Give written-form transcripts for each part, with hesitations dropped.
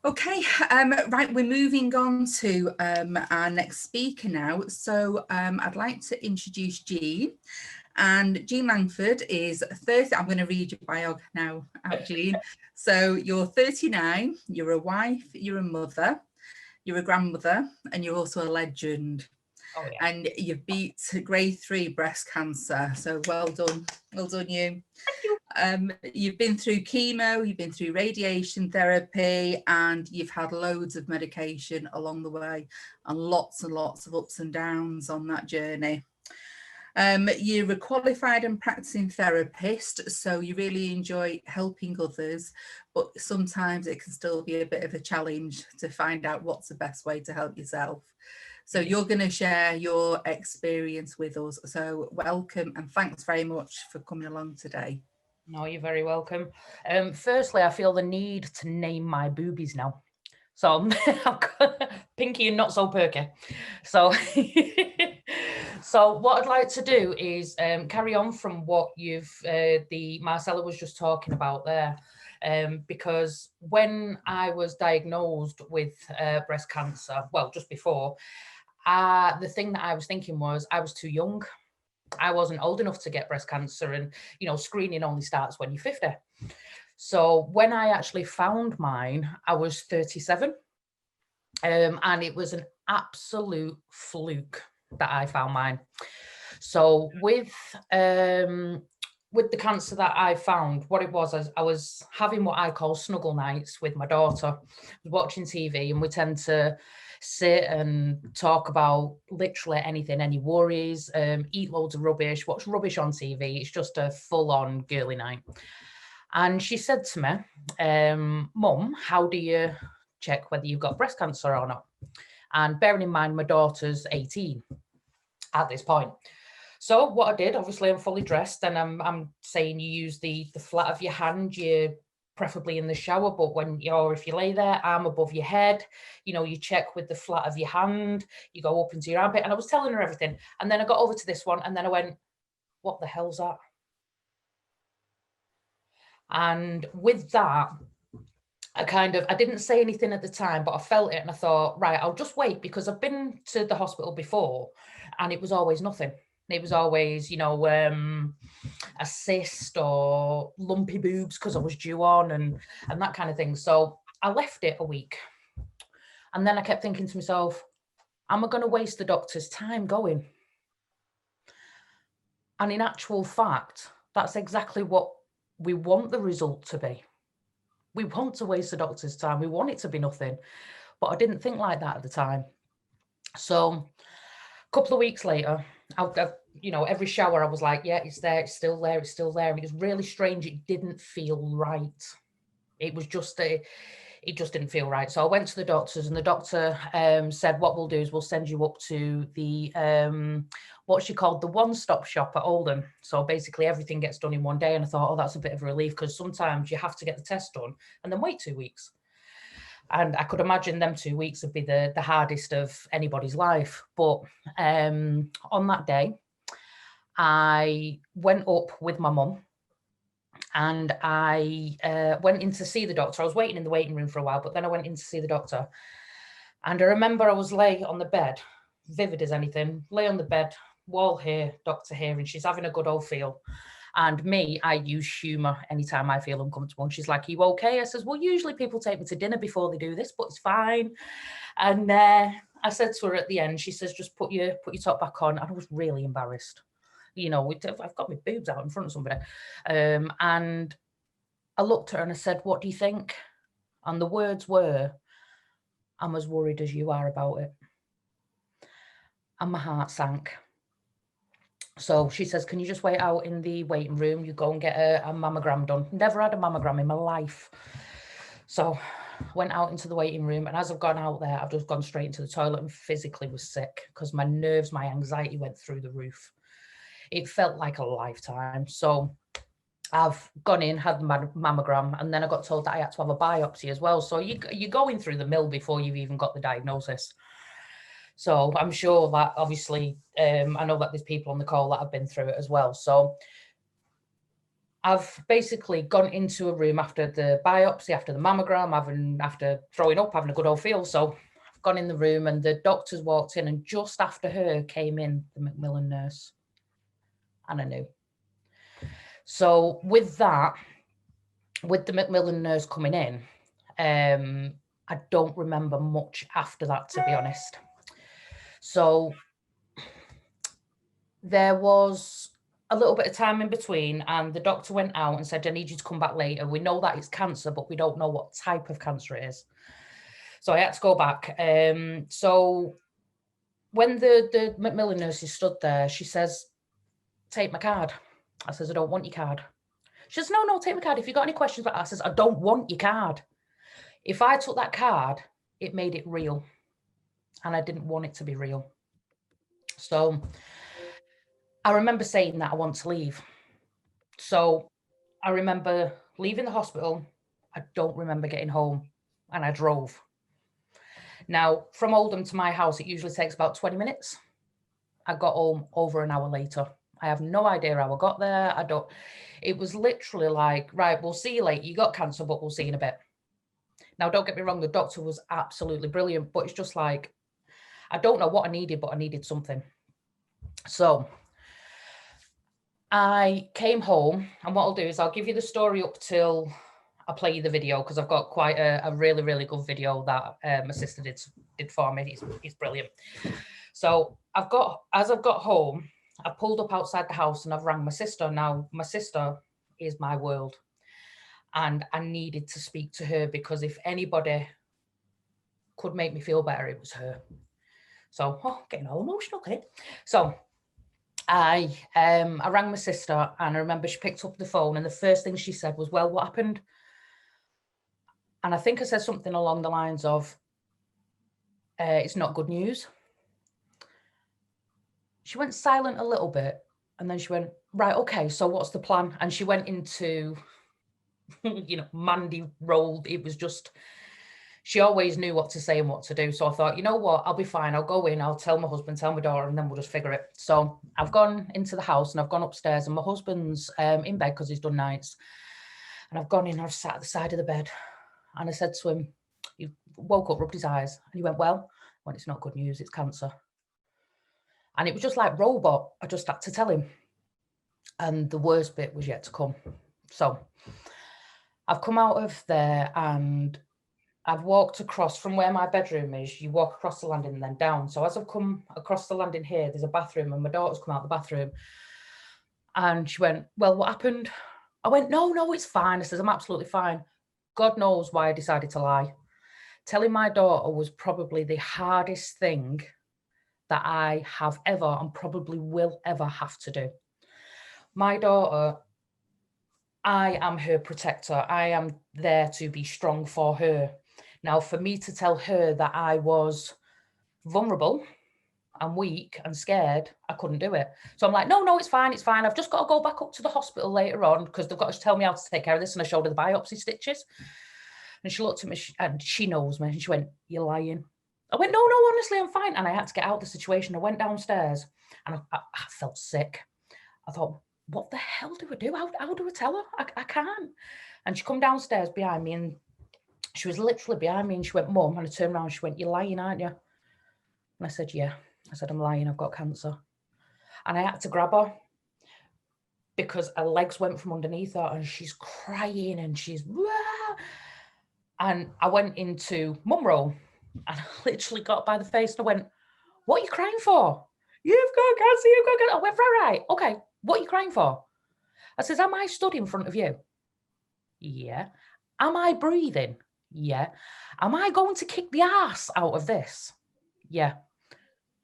Okay, right, we're moving on to our next speaker now. So I'd like to introduce Jean. And Jean Langford is 30. I'm going to read your bio now, Jean. So you're 39, you're a wife, you're a mother, you're a grandmother, and you're also a legend. Oh, yeah. And you've beat grade 3 breast cancer. So well done you. Thank you. You've been through chemo, you've been through radiation therapy, and you've had loads of medication along the way, and lots of ups and downs on that journey. You're a qualified and practicing therapist, so you really enjoy helping others, but sometimes it can still be a bit of a challenge to find out what's the best way to help yourself. So you're going to share your experience with us. So welcome and thanks very much for coming along today. No, you're very welcome. Firstly, I feel the need to name my boobies now. So I've got Pinky and Not So Perky. So, so what I'd like to do is carry on from what Marcella was just talking about there. Because when I was diagnosed with breast cancer, well, just before, the thing that I was thinking was I was too young. I wasn't old enough to get breast cancer, and screening only starts when you're 50. So when I actually found mine, I was 37, and it was an absolute fluke that I found mine. So with the cancer that I found, what it was, I was having what I call snuggle nights with my daughter, watching TV, and we tend to sit and talk about literally anything, any worries, eat loads of rubbish, watch rubbish on TV. It's just a full-on girly night. And she said to me, Mum, how do you check whether you've got breast cancer or not? And bearing in mind, my daughter's 18 at this point. So what I did, obviously I'm fully dressed, and I'm saying you use the flat of your hand, you preferably in the shower, but if you lay there, arm above your head, you check with the flat of your hand, you go up into your armpit. And I was telling her everything. And then I got over to this one, and then I went, what the hell's that? And with that, I didn't say anything at the time, but I felt it, and I thought, right, I'll just wait, because I've been to the hospital before and it was always nothing. It was always, a cyst or lumpy boobs because I was due on and that kind of thing. So I left it a week. And then I kept thinking to myself, am I going to waste the doctor's time going? And in actual fact, that's exactly what we want the result to be. We want to waste the doctor's time. We want it to be nothing. But I didn't think like that at the time. So a couple of weeks later, every shower I was like, yeah, it's there, it's still there, it's still there. And it was really strange. It didn't feel right. It was just it just didn't feel right. So I went to the doctors, and the doctor said, what we'll do is we'll send you up to the what she called the one-stop shop at Oldham. So basically everything gets done in one day. And I thought, oh, that's a bit of a relief, because sometimes you have to get the test done and then wait 2 weeks. And I could imagine them 2 weeks would be the hardest of anybody's life. But on that day, I went up with my mum, and I went in to see the doctor. I was waiting in the waiting room for a while, but then I went in to see the doctor. And I remember I was lay on the bed, vivid as anything, lay on the bed, wall here, doctor here, and she's having a good old feel. And me, I use humour anytime I feel uncomfortable. And she's like, are you okay? I says, well, usually people take me to dinner before they do this, but it's fine. And I said to her at the end, she says, just put your top back on. And I was really embarrassed. I've got my boobs out in front of somebody. And I looked at her and I said, what do you think? And the words were, I'm as worried as you are about it. And my heart sank. So she says, can you just wait out in the waiting room? You go and get a mammogram done. Never had a mammogram in my life. So went out into the waiting room. And as I've gone out there, I've just gone straight into the toilet and physically was sick, because my nerves, my anxiety went through the roof. It felt like a lifetime. So I've gone in, had the mammogram, and then I got told that I had to have a biopsy as well. So you're going through the mill before you've even got the diagnosis. So I'm sure that obviously, I know that there's people on the call that have been through it as well. So I've basically gone into a room after the biopsy, after the mammogram, after throwing up, having a good old feel. So I've gone in the room and the doctors walked in, and just after her came in the Macmillan nurse. And I knew. So with that, with the Macmillan nurse coming in, I don't remember much after that, to be honest. So there was a little bit of time in between, and the doctor went out and said, I need you to come back later. We know that it's cancer, but we don't know what type of cancer it is. So I had to go back. So when the Macmillan nurse stood there, she says, take my card. I says, I don't want your card. She says, no, take my card. If you've got any questions about that, I says, I don't want your card. If I took that card, it made it real. And I didn't want it to be real. So I remember saying that I want to leave. So I remember leaving the hospital. I don't remember getting home, and I drove. Now, from Oldham to my house, it usually takes about 20 minutes. I got home over an hour later. I have no idea how I got there. It was literally like, right, we'll see you later. You got cancer, but we'll see you in a bit. Now, don't get me wrong, the doctor was absolutely brilliant, but it's just like, I don't know what I needed, but I needed something. So I came home, and what I'll do is I'll give you the story up till I play you the video, because I've got quite a really, really good video that my sister did for me. It's brilliant. So as I've got home, I pulled up outside the house and I've rang my sister. Now, my sister is my world, and I needed to speak to her, because if anybody could make me feel better, it was her. So, getting all emotional, okay? So I rang my sister, and I remember she picked up the phone, and the first thing she said was, well, what happened? And I think I said something along the lines of, it's not good news. She went silent a little bit, and then she went, right, okay, so what's the plan? And she went into, Mandy role. It was just, she always knew what to say and what to do. So I thought, you know what, I'll be fine. I'll go in, I'll tell my husband, tell my daughter, and then we'll just figure it. So I've gone into the house, and I've gone upstairs, and my husband's in bed because he's done nights. And I've gone in, I've sat at the side of the bed, and I said to him, he woke up, rubbed his eyes, and he went, well, it's not good news, it's cancer. And it was just like robot. I just had to tell him. And the worst bit was yet to come. So I've come out of there, and I've walked across from where my bedroom is. You walk across the landing and then down. So as I've come across the landing here, there's a bathroom, and my daughter's come out the bathroom. And she went, well, what happened? I went, no, it's fine. I says, I'm absolutely fine. God knows why I decided to lie. Telling my daughter was probably the hardest thing that I have ever, and probably will ever, have to do. My daughter, I am her protector. I am there to be strong for her. Now, for me to tell her that I was vulnerable and weak and scared, I couldn't do it. So I'm like, no, it's fine. I've just got to go back up to the hospital later on, because they've got to tell me how to take care of this. And I showed her the biopsy stitches. And she looked at me, and she knows me, and she went, you're lying. I went, no, honestly, I'm fine. And I had to get out of the situation. I went downstairs, and I felt sick. I thought, what the hell do I do? How do I tell her? I can't. And she come downstairs behind me, and she was literally behind me, and she went, Mum, and I turned around, and she went, you're lying, aren't you? And I said, yeah. I said, I'm lying, I've got cancer. And I had to grab her, because her legs went from underneath her, and she's crying, and she's, wah! And I went into mum roll, and I literally got by the face, and I went, what are you crying for? You've got cancer, you've got cancer. I went, right, okay, what are you crying for? I says, am I stood in front of you? Yeah. Am I breathing? Yeah. Am I going to kick the ass out of this? Yeah.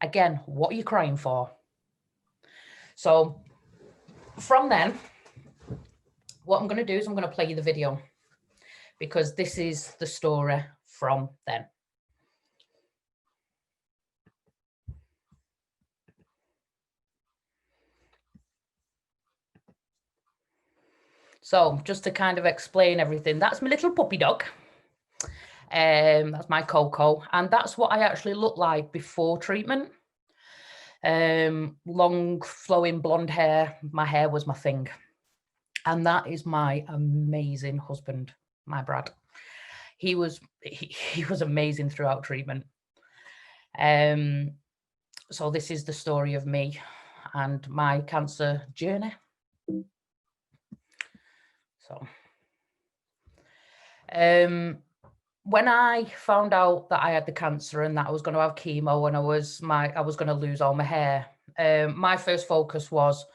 Again, what are you crying for? So from then, what I'm going to do is I'm going to play you the video, because this is the story from then. So just to kind of explain everything, that's my little puppy dog. That's my Coco, and that's what I actually looked like before treatment. Long flowing blonde hair. My hair was my thing. And that is my amazing husband, my Brad. He was amazing throughout treatment. So this is the story of me and my cancer journey. So, when I found out that I had the cancer and that I was going to have chemo and I was going to lose all my hair, my first focus was,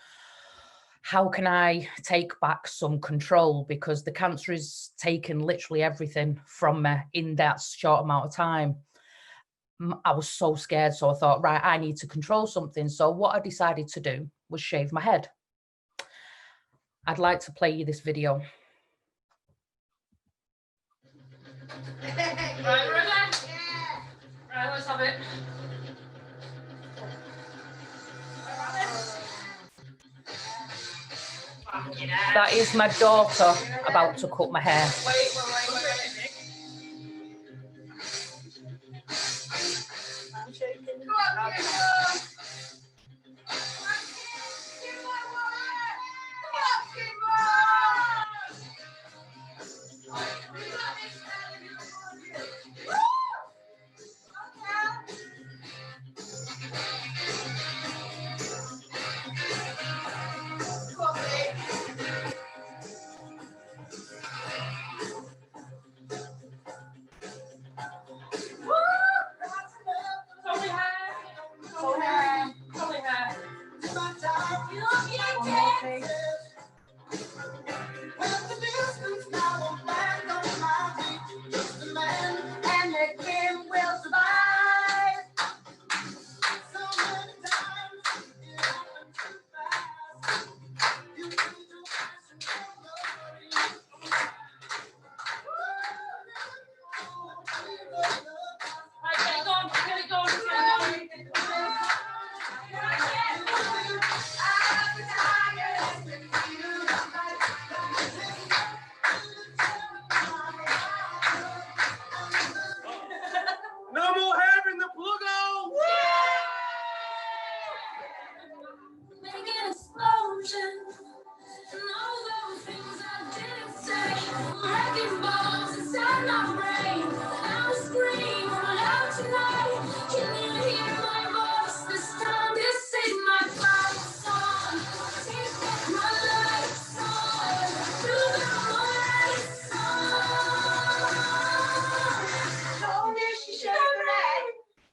how can I take back some control? Because the cancer is taking literally everything from me in that short amount of time. I was so scared. So I thought, right, I need to control something. So what I decided to do was shave my head. I'd like to play you this video. Right, ready? Right, let's have it. That is my daughter about to cut my hair. Wait. I'm shaking.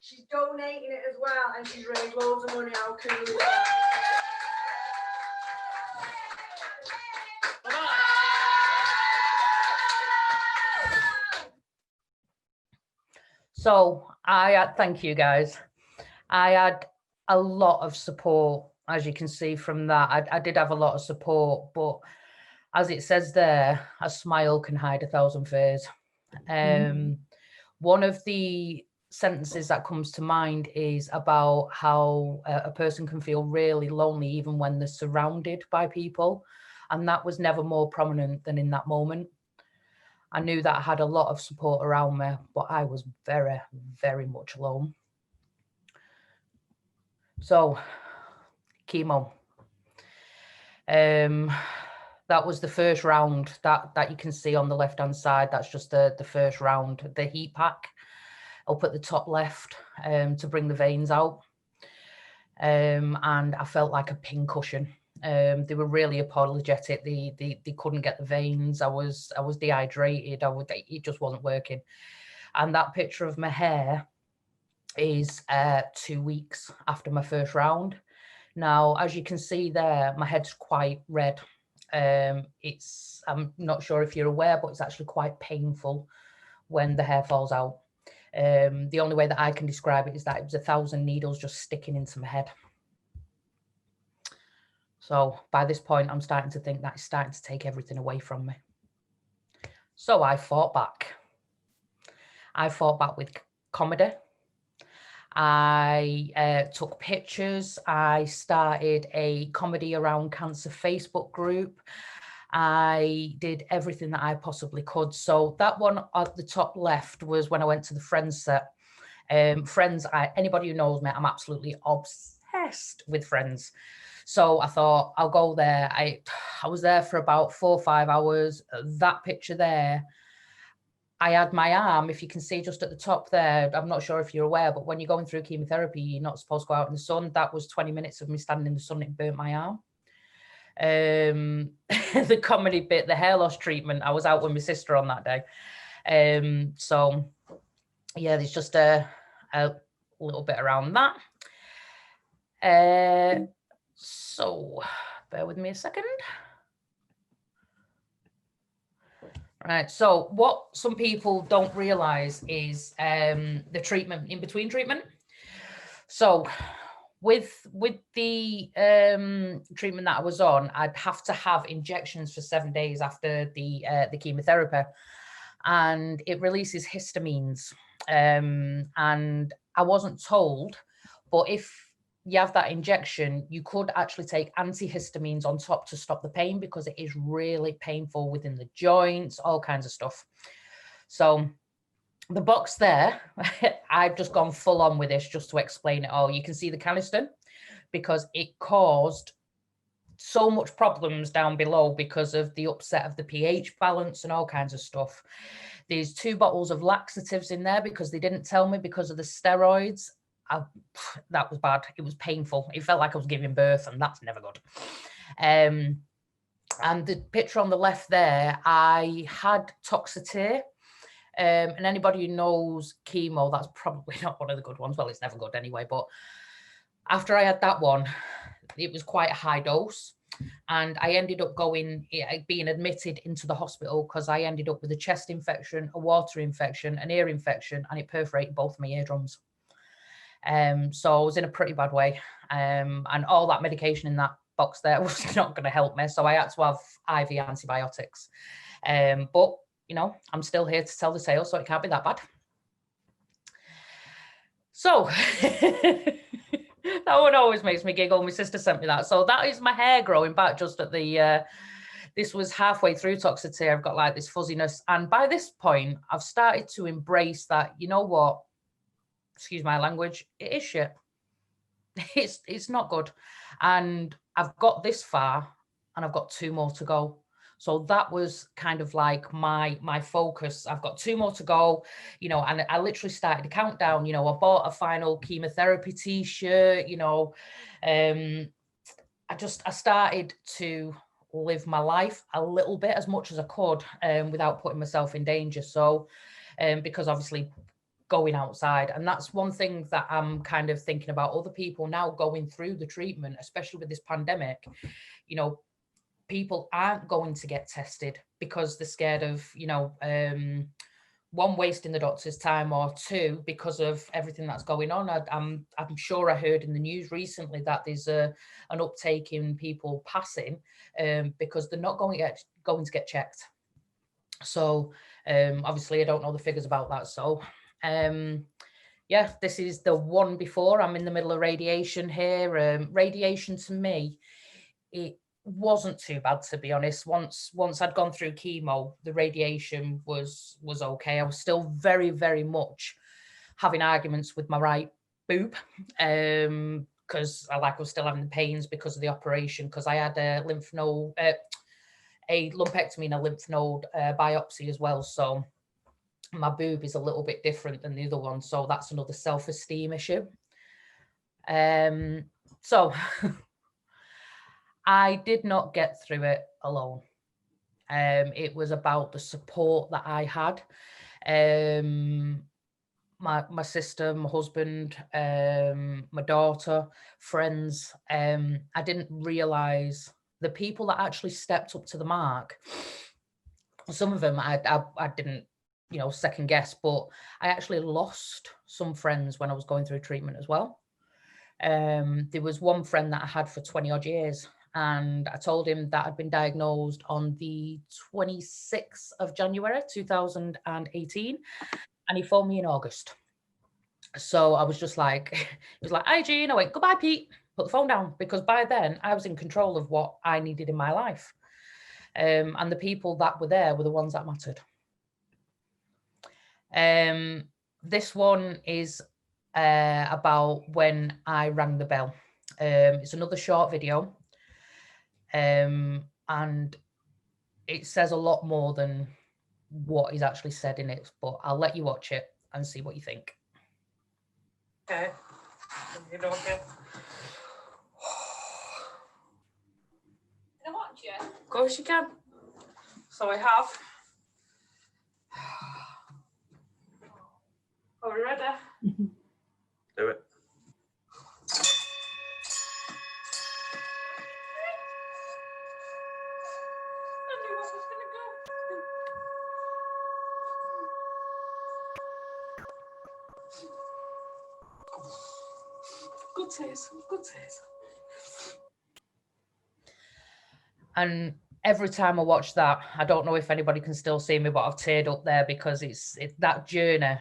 She's donating it as well, and she's raised loads of money. How cool is that? So thank you guys. I had a lot of support, as you can see from that. I did have a lot of support, but as it says there, a smile can hide 1,000 fears. One of the sentences that comes to mind is about how a person can feel really lonely even when they're surrounded by people. And that was never more prominent than in that moment. I knew that I had a lot of support around me, but I was very, very much alone. So, chemo. That was the first round that you can see on the left-hand side. That's just the first round, the heat pack up at the top left to bring the veins out. And I felt like a pincushion. They were really apologetic. They couldn't get the veins. I was dehydrated. It just wasn't working. And that picture of my hair is 2 weeks after my first round. Now, as you can see there, my head's quite red. I'm not sure if you're aware, but it's actually quite painful when the hair falls out. The only way that I can describe it is that it was 1,000 needles just sticking into my head. So by this point, I'm starting to think that it's starting to take everything away from me. So I fought back. I fought back with comedy. I took pictures. I started a comedy around cancer Facebook group. I did everything that I possibly could. So that one at the top left was when I went to the Friends set. Friends, anybody who knows me, I'm absolutely obsessed test with friends. So I thought I'll go there. I was there for about 4 or 5 hours. That picture there, I had my arm, if you can see just at the top there, I'm not sure if you're aware, but when you're going through chemotherapy, you're not supposed to go out in the sun. That was 20 minutes of me standing in the sun. It burnt my arm. The comedy bit, the hair loss treatment, I was out with my sister on that day. So yeah, there's just a little bit around that. So bear with me a second. Right, so what some people don't realize is the treatment, in between treatment. So with the treatment that I was on, I'd have to have injections for 7 days after the chemotherapy, and it releases histamines. And I wasn't told, but if you have that injection, you could actually take antihistamines on top to stop the pain, because it is really painful within the joints, all kinds of stuff. So the box there, I've just gone full on with this just to explain it all. You can see the canister, because it caused so much problems down below because of the upset of the pH balance and all kinds of stuff. There's 2 bottles of laxatives in there because they didn't tell me because of the steroids. That was bad. It was painful. It felt like I was giving birth, and that's never good. And the picture on the left there, I had Toxatear. And anybody who knows chemo, that's probably not one of the good ones. Well, it's never good anyway. But after I had that one, it was quite a high dose. And I ended up being admitted into the hospital because I ended up with a chest infection, a water infection, an ear infection, and it perforated both my eardrums. So I was in a pretty bad way. And all that medication in that box there was not going to help me. So I had to have IV antibiotics. But, you know, I'm still here to tell the tale, so it can't be that bad. So that one always makes me giggle. My sister sent me that. So that is my hair growing back just at the, this was halfway through Toxatear. I've got like this fuzziness. And by this point, I've started to embrace that, you know what, excuse my language, it is shit. It's not good. And I've got this far and I've got 2 more to go. So that was kind of like my focus. I've got 2 more to go, you know, and I literally started to count down. You know, I bought a final chemotherapy t-shirt, you know. I started to live my life a little bit, as much as I could, without putting myself in danger. So because obviously going outside, and that's one thing that I'm kind of thinking about other people now going through the treatment, especially with this pandemic. You know, people aren't going to get tested because they're scared of, you know, 1, wasting the doctor's time, or 2, because of everything that's going on. I'm sure I heard in the news recently that there's an uptake in people passing because they're not going to get checked. So obviously I don't know the figures about that. So yeah, this is the one before. I'm in the middle of radiation here. Radiation to me, it wasn't too bad, to be honest. Once I'd gone through chemo, the radiation was okay. I was still very, very much having arguments with my right boob, because I was still having the pains because of the operation, because I had a lymph node, a lumpectomy and a lymph node biopsy as well. So my boob is a little bit different than the other one. So that's another self-esteem issue. So I did not get through it alone. It was about the support that I had. My sister, my husband, my daughter, friends. I didn't realize the people that actually stepped up to the mark. Some of them I didn't, you know, second guess, but I actually lost some friends when I was going through treatment as well. There was one friend that I had for 20 odd years, and I told him that I'd been diagnosed on the 26th of January 2018, and he phoned me in August. So I was just like, he was like, "Hi Jean." I went, "Goodbye Pete," put the phone down, because by then I was in control of what I needed in my life. And the people that were there were the ones that mattered. This one is about when I rang the bell. It's another short video, and it says a lot more than what is actually said in it, but I'll let you watch it and see what you think. Okay. You don't get. Can I watch you? Of course you can. So I have. Are we ready? Do it. I knew I was gonna go. Good taste. Good taste. And every time I watch that, I don't know if anybody can still see me, but I've teared up there because it's that journey.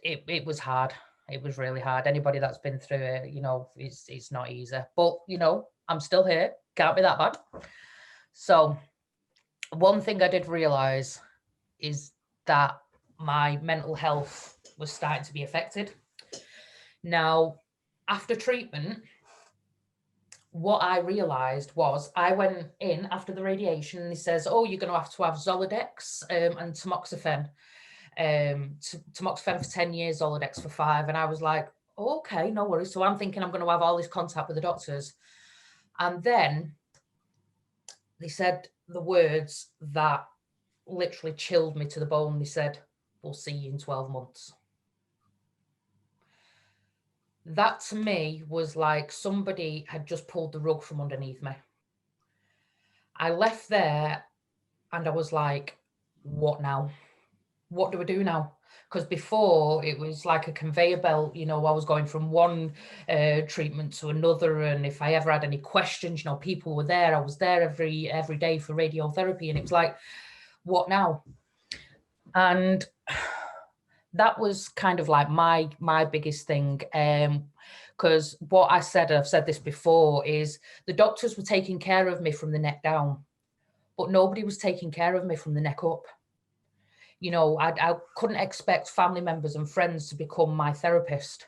It was hard. It was really hard. Anybody that's been through it, you know, it's not easy. But you know, I'm still here. Can't be that bad. So one thing I did realize is that my mental health was starting to be affected. Now, after treatment, what I realized was I went in after the radiation and he says, oh, you're going to have Zoladex and tamoxifen. Tamoxifen for 10 years, Zoladex for 5. And I was like, oh, okay, no worries. So I'm thinking I'm going to have all this contact with the doctors. And then they said the words that literally chilled me to the bone. They said, we'll see you in 12 months. That to me was like somebody had just pulled the rug from underneath me. I left there and I was like, what now? What do I do now? Because before it was like a conveyor belt, you know, I was going from one treatment to another. And if I ever had any questions, you know, people were there. I was there every day for radiotherapy. And it was like, what now? And that was kind of like my biggest thing. Because what I said, I've said this before, is the doctors were taking care of me from the neck down, but nobody was taking care of me from the neck up. You know, I couldn't expect family members and friends to become my therapist,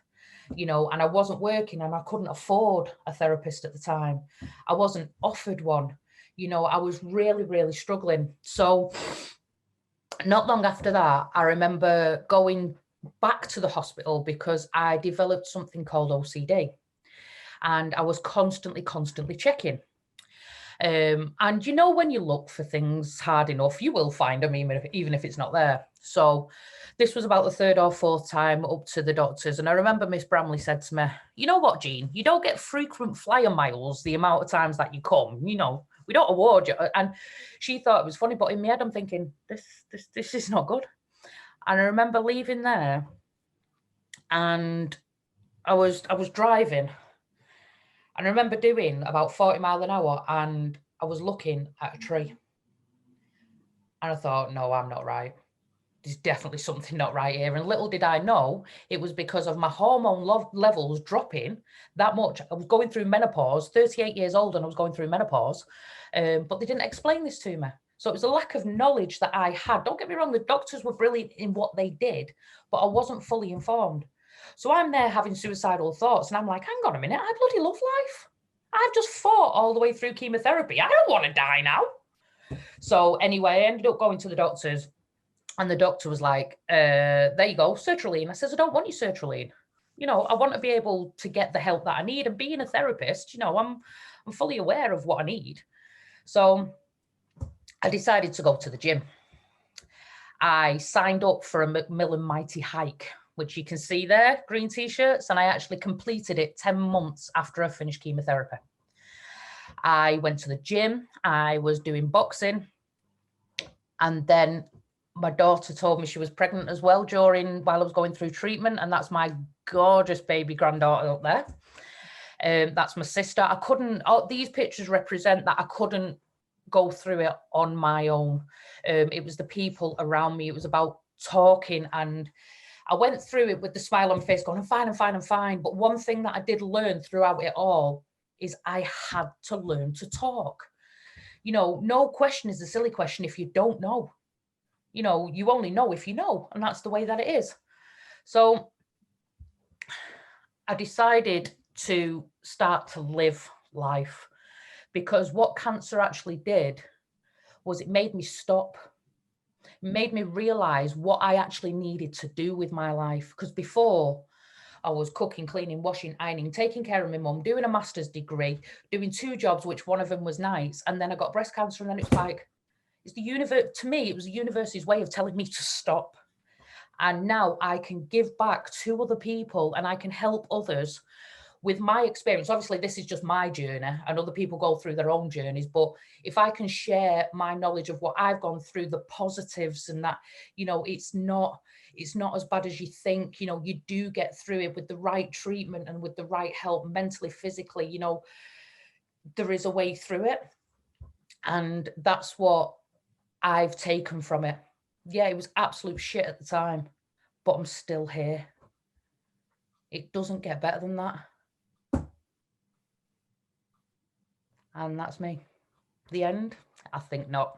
you know, and I wasn't working and I couldn't afford a therapist at the time. I wasn't offered one, you know, I was really, really struggling. So not long after that, I remember going back to the hospital because I developed something called OCD and I was constantly checking. And you know, when you look for things hard enough, you will find them, even if it's not there. So this was about the 3rd or 4th time up to the doctors. And I remember Miss Bramley said to me, you know what, Jean, you don't get frequent flyer miles the amount of times that you come, you know, we don't award you. And she thought it was funny, but in my head, I'm thinking, this is not good. And I remember leaving there and I was driving. And I remember doing about 40 miles an hour and I was looking at a tree. And I thought, no, I'm not right. There's definitely something not right here. And little did I know, it was because of my hormone levels dropping that much. I was going through menopause, 38 years old, and I was going through menopause. But they didn't explain this to me. So it was a lack of knowledge that I had. Don't get me wrong, the doctors were brilliant in what they did, but I wasn't fully informed. So I'm there having suicidal thoughts and I'm like, hang on a minute, I bloody love life. I've just fought all the way through chemotherapy. I don't want to die now. So anyway, I ended up going to the doctors and the doctor was like, there you go, sertraline. I says, I don't want your sertraline. You know, I want to be able to get the help that I need. And being a therapist, you know, I'm fully aware of what I need. So I decided to go to the gym. I signed up for a Macmillan Mighty hike, which you can see there, green t-shirts, and I actually completed it 10 months after I finished chemotherapy. I went to the gym, I was doing boxing, and then my daughter told me she was pregnant as well while I was going through treatment, and that's my gorgeous baby granddaughter up there. That's my sister. These pictures represent that I couldn't go through it on my own. It was the people around me. It was about talking, and I went through it with the smile on my face going, I'm fine, I'm fine, I'm fine. But one thing that I did learn throughout it all is I had to learn to talk. You know, no question is a silly question if you don't know. You know, you only know if you know, and that's the way that it is. So I decided to start to live life, because what cancer actually did was it made me stop. It made me realize what I actually needed to do with my life. Because before, I was cooking, cleaning, washing, ironing, taking care of my mum, doing a master's degree, doing 2 jobs, which one of them was nights. And then I got breast cancer. And then it's like, it's the universe. To me, it was the universe's way of telling me to stop. And now I can give back to other people and I can help others with my experience. Obviously, this is just my journey and other people go through their own journeys. But if I can share my knowledge of what I've gone through, the positives, and that, you know, it's not as bad as you think. You know, you do get through it with the right treatment and with the right help, mentally, physically, you know, there is a way through it. And that's what I've taken from it. Yeah, it was absolute shit at the time, but I'm still here. It doesn't get better than that. And that's me. The end? I think not.